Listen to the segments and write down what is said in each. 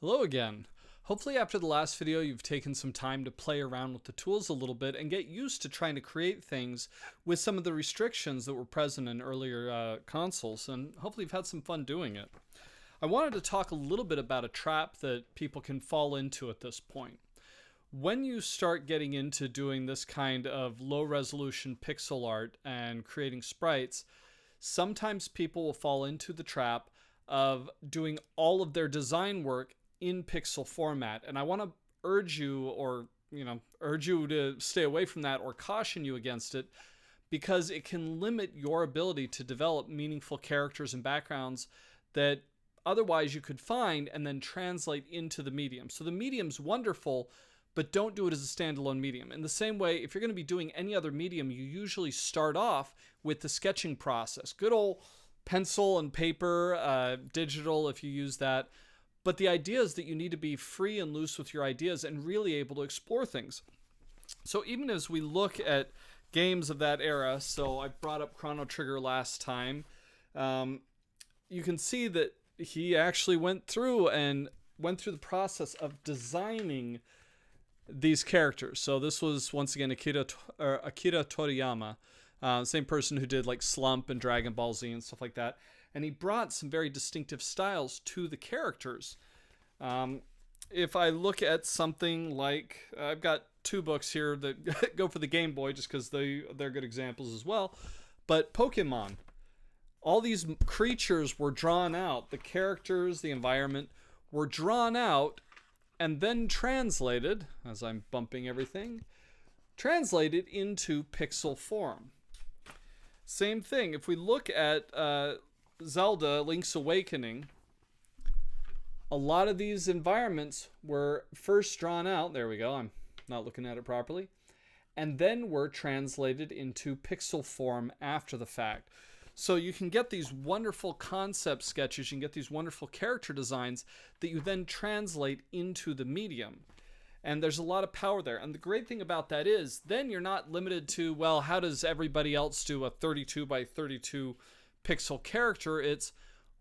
Hello again. Hopefully after the last video you've taken some time to play around with the tools a little bit and get used to trying to create things with some of the restrictions that were present in earlier consoles, and hopefully you've had some fun doing it. I wanted to talk a little bit about a trap that people can fall into at this point. When you start getting into doing this kind of low resolution pixel art and creating sprites, sometimes people will fall into the trap of doing all of their design work in pixel format. And I want to urge you to stay away from that or caution you against it, because it can limit your ability to develop meaningful characters and backgrounds that otherwise you could find and then translate into the medium. So the medium's wonderful, but don't do it as a standalone medium. In the same way, if you're going to be doing any other medium, you usually start off with the sketching process. Good old pencil and paper, digital if you use that. But the idea is that you need to be free and loose with your ideas and really able to explore things. So even as we look at games of that era, so I brought up Chrono Trigger last time, you can see that he actually went through the process of designing these characters. So this was once again Akira Toriyama, same person who did like Slump and Dragon Ball Z and stuff like that. And he brought some very distinctive styles to the characters. If I look at something like, I've got two books here that go for the Game Boy just because they're good examples as well. But Pokemon, all these creatures were drawn out. The characters, the environment were drawn out and then translated, as I'm bumping everything, translated into pixel form. Same thing, if we look at Zelda Link's Awakening, a lot of these environments were first drawn out, there we go, I'm not looking at it properly, and then were translated into pixel form after the fact. So you can get these wonderful concept sketches, you can get these wonderful character designs that you then translate into the medium. And there's a lot of power there. And the great thing about that is then you're not limited to, well, how does everybody else do a 32 by 32 pixel character? It's,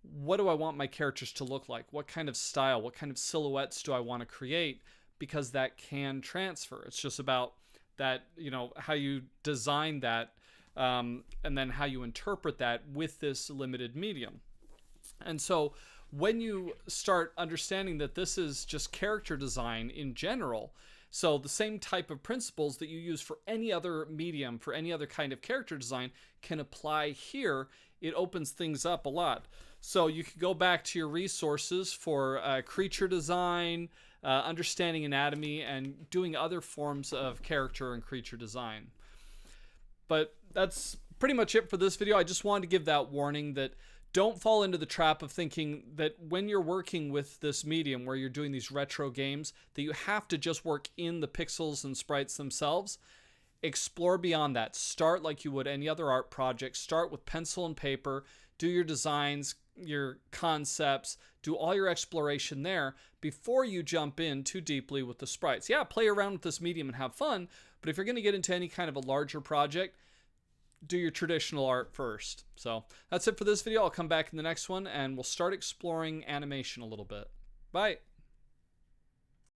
what do I want my characters to look like? What kind of style, what kind of silhouettes do I want to create? Because that can transfer. It's just about that, how you design that, and then how you interpret that with this limited medium. And so when you start understanding that this is just character design in general, so the same type of principles that you use for any other medium, for any other kind of character design can apply here, it opens things up a lot. So you can go back to your resources for creature design, understanding anatomy, and doing other forms of character and creature design. But that's pretty much it for this video. I just wanted to give that warning that don't fall into the trap of thinking that when you're working with this medium where you're doing these retro games, that you have to just work in the pixels and sprites themselves. Explore beyond that. Start like you would any other art project. Start with pencil and paper. Do your designs, your concepts, do all your exploration there before you jump in too deeply with the sprites. Yeah, play around with this medium and have fun, but if you're going to get into any kind of a larger project, do your traditional art first. So that's it for this video. I'll come back in the next one and we'll start exploring animation a little bit. Bye.